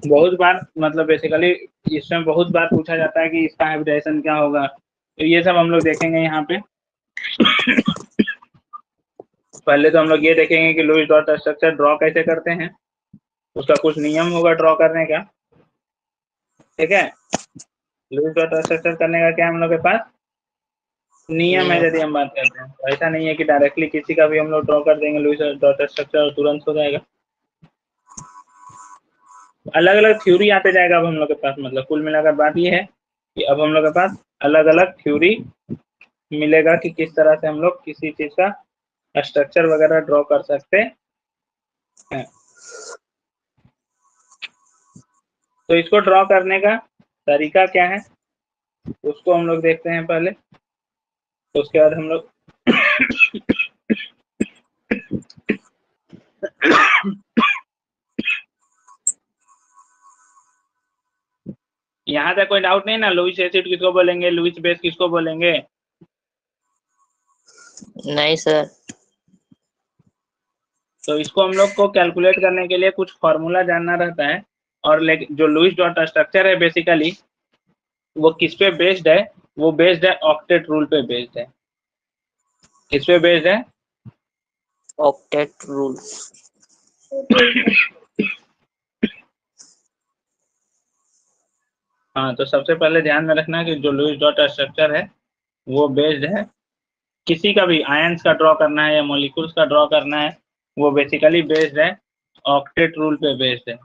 बहुत बार मतलब बेसिकली इसमें बहुत बार पूछा जाता है कि इसका हाइब्रिडाइजेशन क्या होगा, तो ये सब हम लोग देखेंगे यहाँ पे। पहले तो हम लोग ये देखेंगे कि लुईस डॉट स्ट्रक्चर ड्रॉ कैसे करते हैं, उसका कुछ नियम होगा ड्रॉ करने का। ठीक है, लुईस डॉट स्ट्रक्चर करने का क्या हम लोग के पास नियम है। यदि हम बात करते हैं तो ऐसा नहीं है कि डायरेक्टली किसी का भी हम लोग ड्रॉ कर देंगे लुईस डॉट स्ट्रक्चर और तुरंत हो जाएगा। अलग अलग थ्योरी आते जाएगा अब हम लोग के पास। मतलब कुल मिलाकर बात ये है कि अब हम लोग के पास अलग अलग थ्योरी मिलेगा कि किस तरह से हम लोग किसी चीज का स्ट्रक्चर वगैरह ड्रॉ कर सकते हैं। तो इसको ड्रॉ करने का तरीका क्या है उसको हम लोग देखते हैं पहले। तो उसके बाद हम लोग यहाँ तक कोई डाउट नहीं ना? लुईस एसिड किसको बोलेंगे, लुईस बेस किसको बोलेंगे? नहीं सर। तो इसको हम लोग को कैलकुलेट करने के लिए कुछ फॉर्मूला जानना रहता है। और जो लुईस डॉट स्ट्रक्चर है बेसिकली वो किस पे बेस्ड है? वो बेस्ड है ऑक्टेट रूल पे बेस्ड है। किस पे बेस्ड है? Octet rule. हाँ, तो सबसे पहले ध्यान में रखना कि जो लुईस डॉट स्ट्रक्चर है वो बेस्ड है, किसी का भी आयंस का ड्रॉ करना है या मॉलिक्यूल्स का ड्रॉ करना है, वो बेसिकली बेस्ड है ऑक्टेट रूल पे बेस्ड है।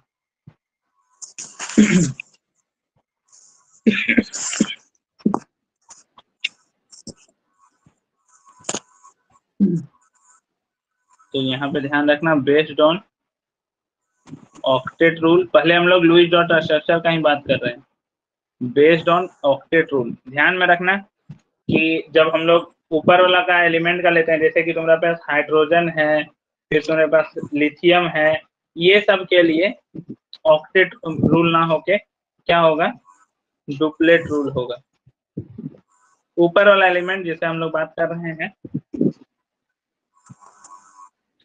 तो यहाँ पे ध्यान रखना बेस्ड ऑन ऑक्टेट रूल। पहले हम लोग लुईस डॉट स्ट्रक्चर का ही बात कर रहे हैं, बेस्ड ऑन ऑक्टेट रूल। ध्यान में रखना कि जब हम लोग ऊपर वाला का एलिमेंट का लेते हैं, जैसे कि तुम्हारे पास हाइड्रोजन है, फिर तुम्हारे पास लिथियम है, ये सब के लिए ऑक्टेट रूल ना होके क्या होगा? डुप्लेट रूल होगा। ऊपर वाला एलिमेंट जिसे हम लोग बात कर रहे हैं,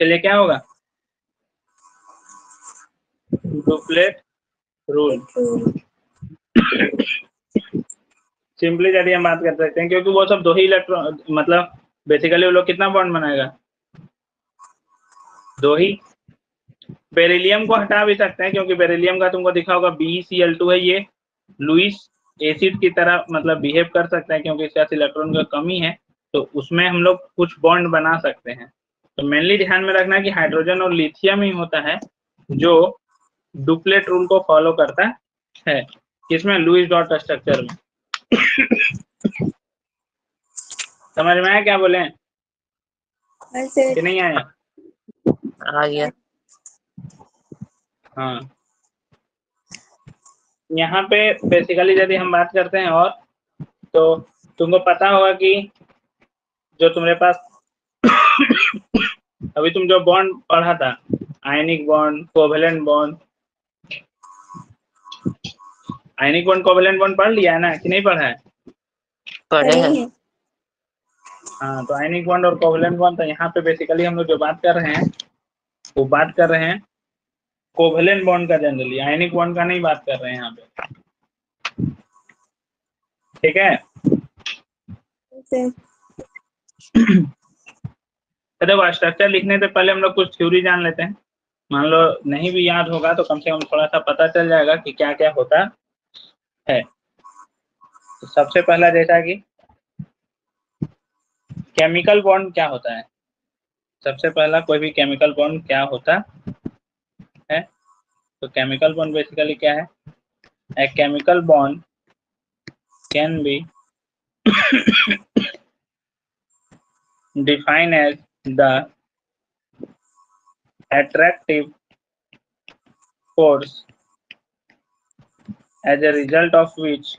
चलिए क्या होगा? Duplet rule. सिंपली यदि हम बात कर सकते हैं, क्योंकि वो सब दो ही इलेक्ट्रॉन, मतलब बेसिकली वो लोग कितना बॉन्ड बनाएगा? दो ही। बेरिलियम को हटा भी सकते हैं, क्योंकि बेरिलियम का तुमको दिखा होगा BeCl2 है, ये लुईस एसिड की तरह मतलब बिहेव कर सकते हैं, क्योंकि इसके पास इलेक्ट्रॉन का कमी है, तो उसमें हम लोग कुछ बॉन्ड बना सकते हैं। तो मेनली ध्यान में रखना कि हाइड्रोजन और लिथियम ही होता है जो डुप्लेट रूल को फॉलो करता है। किसमें? लुईस डॉट स्ट्रक्चर में। समझ में आया क्या बोले कि नहीं आया? आ गया। हाँ, यहाँ पे बेसिकली यदि हम बात करते हैं और तो तुमको पता होगा कि जो तुम्हारे पास अभी तुम जो बॉन्ड पढ़ा था, ionic bond, covalent bond, ionic bond covalent bond पढ़ लिया है ना कि नहीं पढ़ा है? पढ़े हैं। हाँ, तो आयनिक बॉन्ड और कोवेलेंट बॉन्ड, तो यहाँ पे बेसिकली हम लोग जो बात कर रहे हैं वो बात कर रहे हैं कोवेलेंट बॉन्ड का, जनरली आयनिक बॉन्ड का नहीं बात कर रहे हैं यहाँ पे। ठीक है, तो देखो स्ट्रक्चर लिखने से पहले हम लोग कुछ थ्योरी जान लेते हैं। मान लो नहीं भी याद होगा तो कम से कम थोड़ा सा पता चल जाएगा कि क्या क्या होता है। तो सबसे पहला जैसा कि केमिकल बॉन्ड क्या होता है, सबसे पहला कोई भी केमिकल बॉन्ड क्या होता है? तो केमिकल बॉन्ड बेसिकली क्या है? A chemical bond can be defined as the attractive force as a result of which,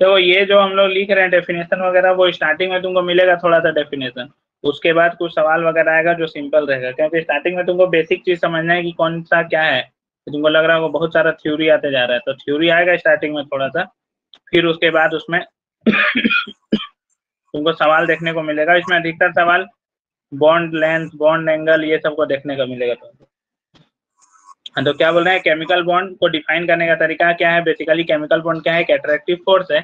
तो ये जो हम लोग लिख रहे हैं डेफिनेशन वगैरह, वो स्टार्टिंग में तुमको मिलेगा थोड़ा सा डेफिनेशन, उसके बाद कुछ सवाल वगैरह आएगा जो सिंपल रहेगा, क्योंकि स्टार्टिंग में तुमको बेसिक चीज समझना है कि कौन सा क्या है। तो तुमको लग रहा होगा बहुत सारा थ्योरी आते जा रहा है, तो थ्योरी आएगा स्टार्टिंग में थोड़ा सा, फिर उसके बाद उसमें तुमको सवाल देखने को मिलेगा। इसमें अधिकतर सवाल बॉन्ड लेंथ, बॉन्ड एंगल, ये सबको देखने को मिलेगा तुमको। तो क्या बोल रहे हैं, केमिकल बॉन्ड को डिफाइन करने का तरीका क्या है। बेसिकली केमिकल बॉन्ड क्या है, एक अट्रैक्टिव फोर्स है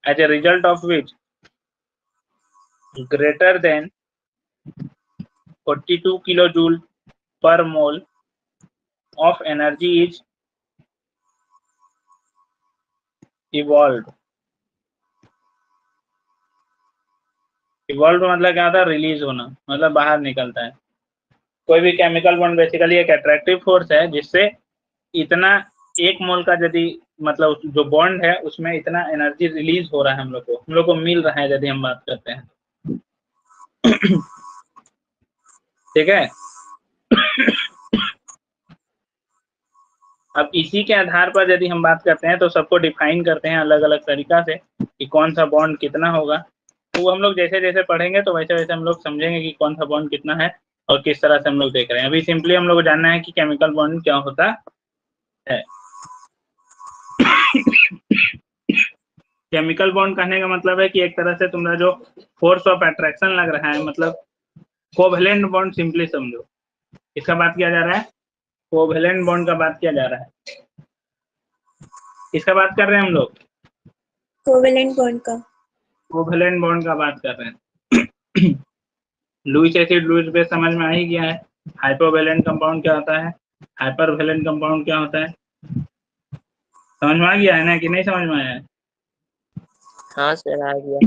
as a result of which greater than 42 kilojoule per mole of energy is evolved। Evolve मतलब क्या होता है, रिलीज होना, मतलब बाहर निकलता है। कोई भी केमिकल बॉन्ड बेसिकली एक अट्रैक्टिव फोर्स है जिससे इतना एक मोल का यदि मतलब जो बॉन्ड है उसमें इतना एनर्जी रिलीज हो रहा है, हम लोग को मिल रहा है यदि हम बात करते हैं। ठीक है। अब इसी के आधार पर यदि हम बात करते हैं तो सबको डिफाइन करते हैं अलग अलग तरीका से कि कौन सा बॉन्ड कितना होगा। तो हम लोग जैसे जैसे पढ़ेंगे तो वैसे वैसे हम लोग समझेंगे कि कौन सा बॉन्ड कितना है और किस तरह से हम लोग देख रहे हैं। अभी सिंपली हम लोग को जानना है कि केमिकल बॉन्ड क्या होता है। केमिकल बॉन्ड कहने का मतलब है कि एक तरह से तुम्हारा जो फोर्स ऑफ अट्रैक्शन लग रहा है, मतलब कोवेलेंट बॉन्ड सिंपली समझो, इसका बात किया जा रहा है, कोवेलेंट बॉन्ड का बात किया जा रहा है, इसका बात कर रहे हैं हम लोग, कोवेलेंट बॉन्ड का, कोवेलेंट बॉन्ड का बात कर रहे हैं। लुईस एसिड लुईस बेस समझ में आ ही गया है। हाइपोवेलेंट कंपाउंड क्या होता है, हाइपरवेलेंट कंपाउंड क्या होता है, समझ में आ गया है ना कि नहीं समझ में आया है? हाँ सर, आ गया।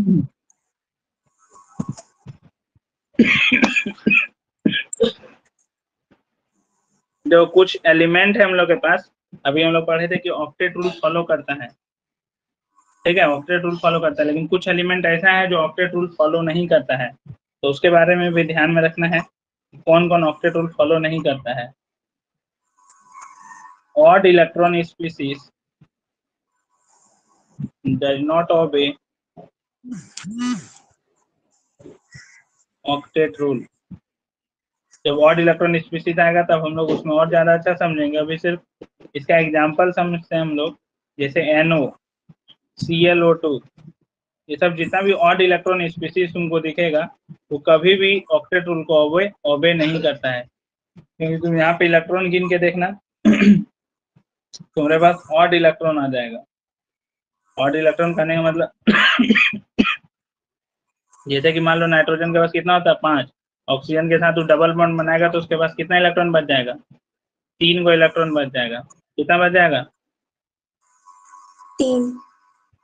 जो कुछ एलिमेंट है हम लोग के पास, अभी हम लोग पढ़े थे कि ऑक्टेट रूल फॉलो करता है। ठीक है, ऑक्टेट रूल फॉलो करता है, लेकिन कुछ एलिमेंट ऐसा है जो ऑक्टेट रूल फॉलो नहीं करता है, तो उसके बारे में भी ध्यान में रखना है कौन कौन ऑक्टेट रूल फॉलो नहीं करता है। Odd electron species does not obey octet rule. जब ऑड इलेक्ट्रॉन स्पीसीज आएगा तब हम लोग उसमें और ज्यादा अच्छा समझेंगे। अभी सिर्फ इसका एग्जांपल समझते हैं हम लोग, जैसे NO, ClO2, ये सब जितना भी ऑड इलेक्ट्रॉन स्पीसीज तुमको दिखेगा वो कभी भी ऑक्टेट रूल को ओबे नहीं करता है, क्योंकि तुम यहाँ पे इलेक्ट्रॉन गिन के देखना तुम्हारे पास ऑड इलेक्ट्रॉन आ जाएगा। ऑड इलेक्ट्रॉन करने का मतलब जैसे कि मान लो नाइट्रोजन के पास कितना होता है, 5, ऑक्सीजन के साथ तू डबल बॉन्ड बनाएगा तो उसके पास कितना इलेक्ट्रॉन बच जाएगा, 3 को इलेक्ट्रॉन बच जाएगा। कितना बच जाएगा,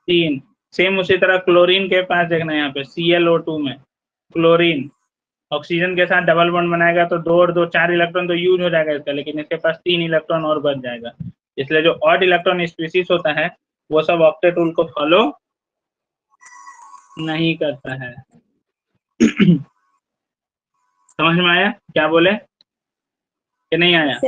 3। सेम उसी तरह क्लोरीन के पास देखना है, यहाँ पे ClO2 में क्लोरीन ऑक्सीजन के साथ डबल बॉन्ड बनाएगा तो 2 और 2 4 इलेक्ट्रॉन तो यूज हो जाएगा इसका, लेकिन इसके पास 3 इलेक्ट्रॉन और बच जाएगा। इसलिए जो ऑड इलेक्ट्रॉन स्पीसीज होता है वो सब ऑक्टेट रूल को फॉलो नहीं करता है। समझ में आया क्या बोले कि नहीं आया?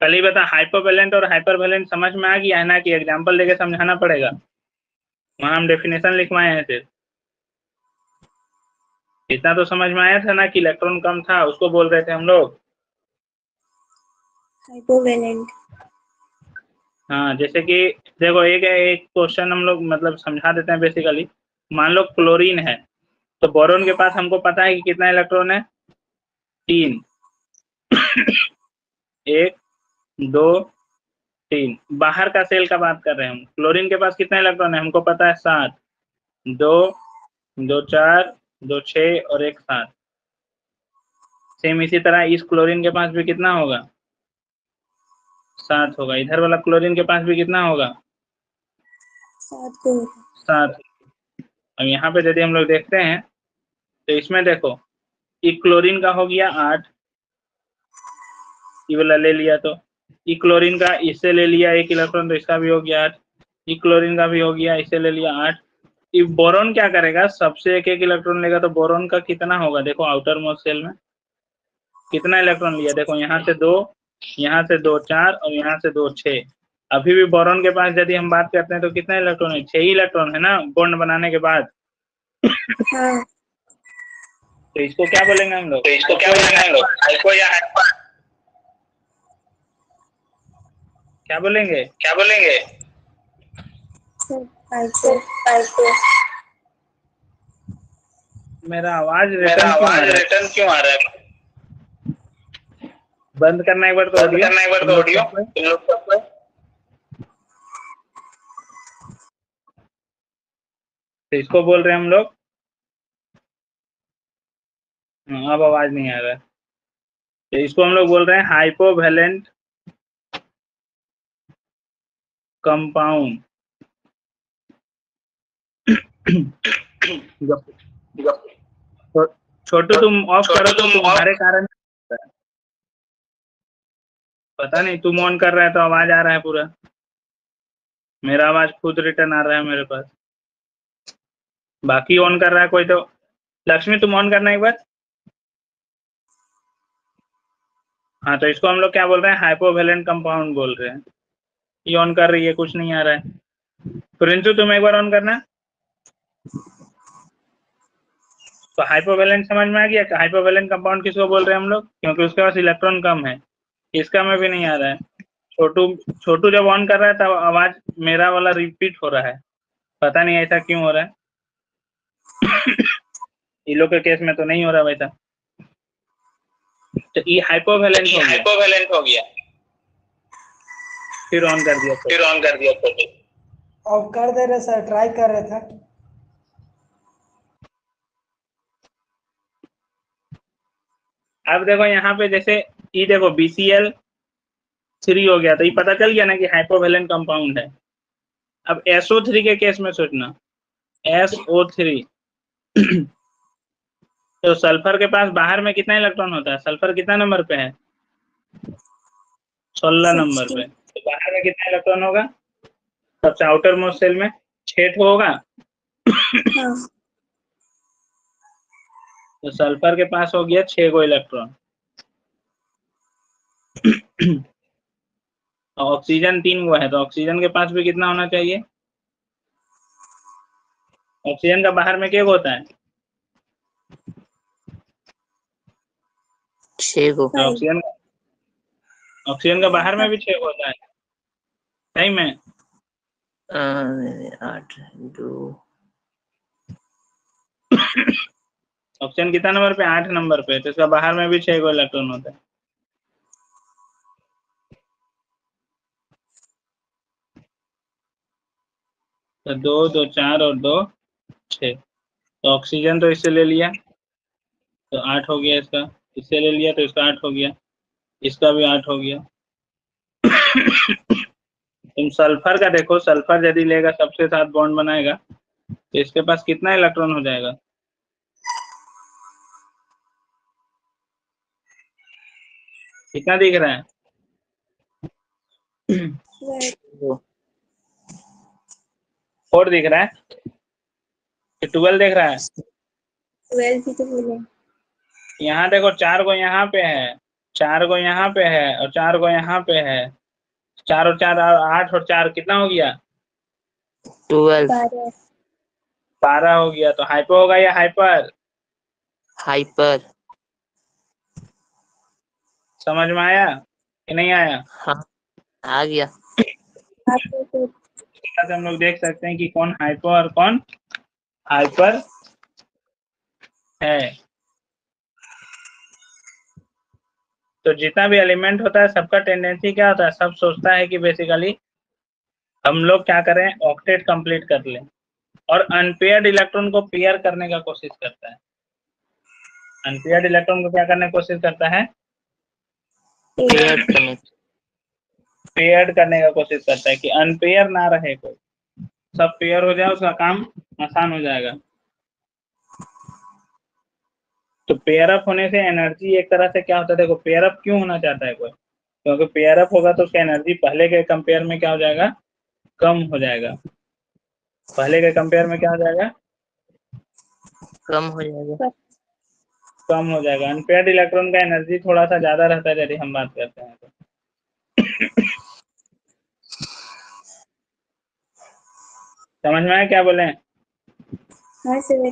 कल ही बता, हाइपोवेलेंट और हाइपरवेलेंट समझ में आ गया है ना, कि एग्जांपल देके समझाना पड़ेगा, वहां हम डेफिनेशन लिखवाए हैं। सिर्फ इतना तो समझ में आया था ना कि इलेक्ट्रॉन कम था उसको बोल रहे थे हम लोग हाइपोवेलेंट। हाँ, जैसे कि देखो एक क्वेश्चन हम लोग मतलब समझा देते हैं। बेसिकली मान लो क्लोरीन है, तो बोरोन के पास हमको पता है कि कितना इलेक्ट्रॉन है, 3, 1 2 3। बाहर का सेल का बात कर रहे हैं हम। क्लोरीन के पास कितना इलेक्ट्रॉन है हमको पता है, 7, 2 2 4 2 6 और 1 7। सेम इसी तरह इस क्लोरीन के पास भी कितना होगा, 7 होगा। इधर वाला क्लोरीन के पास भी कितना होगा, 7। अब यहाँ पे यदि हम लोग देखते हैं तो इसमें देखो, एक क्लोरीन का हो गया 8, ये वाला ले लिया, तो ई क्लोरीन का इससे ले लिया 1 इलेक्ट्रॉन तो इसका भी हो गया 8, ई क्लोरीन का भी हो गया इससे ले लिया 8, बोरोन क्या करेगा, सबसे एक एक इलेक्ट्रॉन लेगा तो बोरोन का कितना होगा, देखो आउटर मोस्ट शेल में कितना इलेक्ट्रॉन लिया, देखो यहाँ से 2, यहाँ से 2 4 और यहाँ से 2 6। अभी भी बोरोन के पास यदि हम बात करते हैं तो कितना इलेक्ट्रॉन है, 6 ही इलेक्ट्रॉन है ना बॉन्ड बनाने के बाद। हाँ। तो इसको क्या बोलेंगे हम लोग, हाइपो या हाइपर, क्या बोलेंगे? हाइपो। मेरा आवाज रिटर्न क्यों आ रहा है? बंद करना एक बार तो ऑडियो, तुम लोग सबको। तो इसको बोल रहे हैं हम लोग, अब आवाज नहीं आ रहा है, तो इसको हम लोग बोल रहे हैं हाइपोवैलेंट कंपाउंड। छोटू तुम ऑफ करो तो तुम्हारे कारण, पता नहीं तुम ऑन कर रहा है तो आवाज आ रहा है पूरा, मेरा आवाज खुद रिटर्न आ रहा है मेरे पास, बाकी ऑन कर रहा है कोई तो। लक्ष्मी तुम ऑन करना एक बार। हाँ, तो इसको हम लोग क्या बोल रहे हैं, हाइपोवैलेंट कंपाउंड बोल रहे हैं। ये ऑन कर रही है, कुछ नहीं आ रहा है। प्रिंसू तुम एक बार ऑन करना। तो हाइपोवैलेंट समझ में आ गया, हाइपोवैलेंट कंपाउंड किसको बोल रहे हैं हम लोग, क्योंकि उसके पास इलेक्ट्रॉन कम है। इसका में भी नहीं आ रहा है। छोटू जब ऑन कर रहा है तब आवाज मेरा वाला रिपीट हो रहा है, पता नहीं ऐसा क्यों हो रहा है। इन लोग के केस में तो नहीं हो रहा वैसा। तो ये हाइपोवैलेंट हो गया, फिर ऑन कर दिया, ऑफ कर दे रहे सर, ट्राई कर रहे थे। अब देखो यहाँ पे जैसे ये देखो BCl3 हो गया, तो ये पता चल गया ना कि हाइपोवैलेंट कंपाउंड है। अब SO3 के केस में सोचना, SO3 तो सल्फर के पास बाहर में कितना इलेक्ट्रॉन होता है, सल्फर कितना नंबर पे है, 16 नंबर पे। तो बाहर में कितना इलेक्ट्रॉन होगा, सबसे आउटर मोस्ट सेल में 6 होगा। हाँ। तो सल्फर के पास हो गया 6 गो इलेक्ट्रॉन। ऑक्सीजन 3 गो है, तो ऑक्सीजन के पास भी कितना होना चाहिए, ऑक्सीजन का बाहर में क्या होता है, 6 गो। ऑक्सीजन का बाहर में भी 6 होता है, सही में 8 2। ऑक्सीजन कितना नंबर पे, 8 नंबर पे, तो इसका बाहर में भी 6 गो इलेक्ट्रॉन होता है। तो 2 2 4 और 2 6। तो ऑक्सीजन तो इससे ले लिया तो 8 हो गया, इसका इससे ले लिया तो इसका 8 हो गया, इसका भी 8 हो गया। तुम सल्फर का देखो, सल्फर यदि लेगा सबसे साथ बॉन्ड बनाएगा तो इसके पास कितना इलेक्ट्रॉन हो जाएगा, कितना दिख रहा है, 4 दिख रहा है कि 12 दिख रहा है, 12 भी तो बोले। यहाँ देखो 4 गो यहाँ पे है, 4 गो यहाँ पे है और 4 गो यहाँ पे है, 4 और 4 8 और 4 कितना हो गया, 12। 12 हो गया। तो हाइपो होगा या हाइपर, हाइपर। समझ में आया कि नहीं आया? हाँ, आ गया। हम लोग देख सकते हैं कि कौन हाइपो और कौन हाइपर है। तो जितना भी एलिमेंट होता है सबका टेंडेंसी क्या होता है, सब सोचता है कि बेसिकली हम लोग क्या करें, ऑक्टेट कंप्लीट कर लें, और अनपेयर्ड इलेक्ट्रॉन को पेयर करने का कोशिश करता है। अनपेयर्ड इलेक्ट्रॉन को क्या करने की कोशिश करता है, पेयर्ड करने का कोशिश करता है कि अनपेयर ना रहे कोई, सब पेयर हो जाए, उसका काम आसान हो जाएगा। तो पेयर अप होने से एनर्जी एक तरह से क्या होता है, देखो पेयर अप क्यों होना चाहता है कोई, क्योंकि पेयर अप होगा तो उसका एनर्जी पहले के कंपेयर में क्या हो जाएगा, कम हो जाएगा। पहले के कंपेयर में क्या हो जाएगा? कम हो जाएगा। कम हो जाएगा। अनपेयर्ड इलेक्ट्रॉन का एनर्जी थोड़ा सा ज्यादा रहता है यदि हम बात करते हैं तो। समझ में आया क्या बोले? हाँ सर।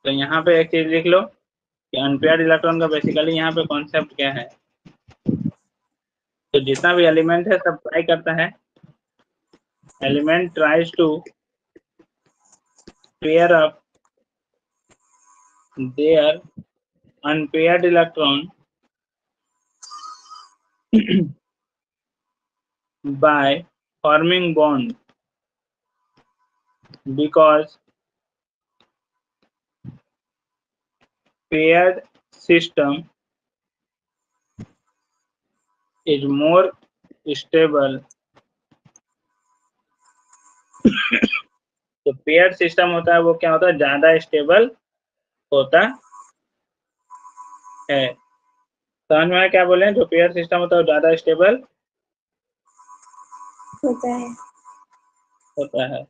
तो यहाँ पे एक चीज लिख लो कि अनपेयर्ड इलेक्ट्रॉन का बेसिकली यहाँ पे कॉन्सेप्ट क्या है। तो जितना भी एलिमेंट है सब ट्राई करता है, element tries to pair up their unpaired electron by forming bond because paired system is more stable। तो पेयर्ड सिस्टम होता है वो क्या होता है? ज्यादा स्टेबल होता है। समझ में आया क्या बोले? जो पेयर्ड सिस्टम होता है वो ज्यादा स्टेबल होता है। है।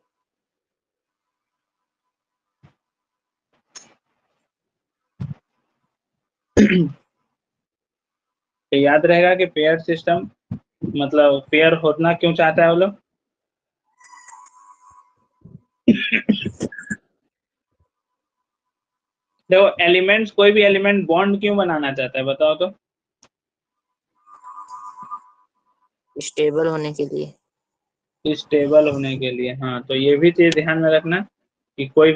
तो याद रहेगा कि पेयर सिस्टम मतलब पेयर होना क्यों चाहता है वो लोग? देखो एलिमेंट्स, कोई भी एलिमेंट बॉन्ड क्यों बनाना चाहता है बताओ तो? स्टेबल होने के लिए। स्टेबल होने के लिए। हाँ, तो ये भी चीज ध्यान में रखना कि कोई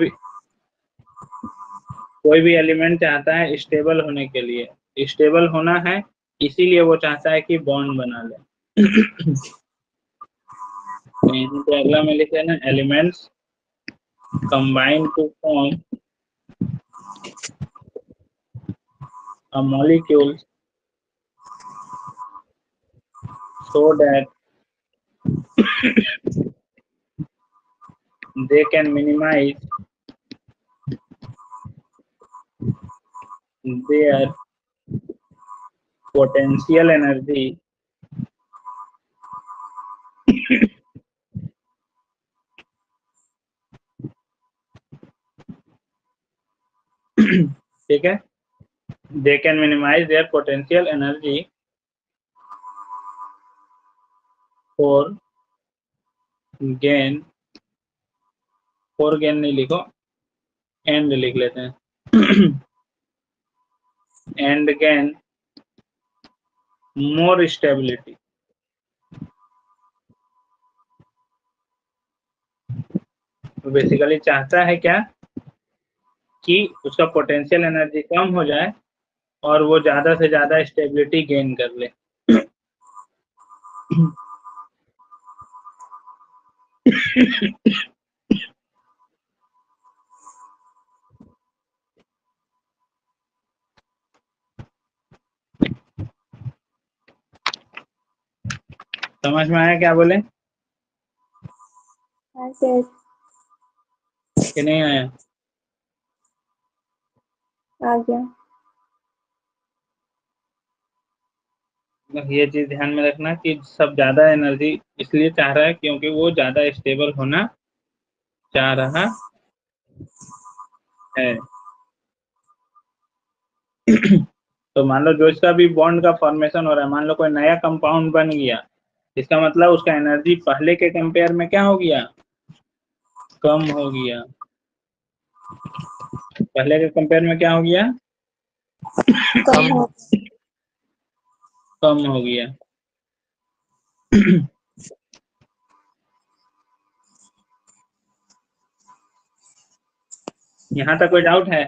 भी एलिमेंट चाहता है स्टेबल होने के लिए। स्टेबल होना है इसीलिए वो चाहता है कि बॉन्ड बना ले। यहाँ पे अगला में लिखे ना, elements combine to form a molecule so that they can minimize their potential energy ठीक है? they can minimize their potential energy for gain नहीं लिखो, एंड लिख लेते हैं। and gain more stability। Basically चाहता है क्या कि उसका पोटेंशियल एनर्जी कम हो जाए और वो ज्यादा से ज्यादा स्टेबिलिटी गेन कर ले। समझ में आया क्या बोले हाँ सर। कि नहीं आया? आ गया। ये चीज ध्यान में रखना कि सब ज्यादा एनर्जी इसलिए चाह रहा है क्योंकि वो ज्यादा स्टेबल होना चाह रहा है। तो मान लो जो इसका भी बॉन्ड का फॉर्मेशन हो रहा है, मान लो कोई नया कंपाउंड बन गया, इसका मतलब उसका एनर्जी पहले के कंपेयर में क्या हो गया? कम हो गया। पहले के कंपेयर में क्या हो गया? कम हो कम हो गया। यहाँ तक कोई डाउट है?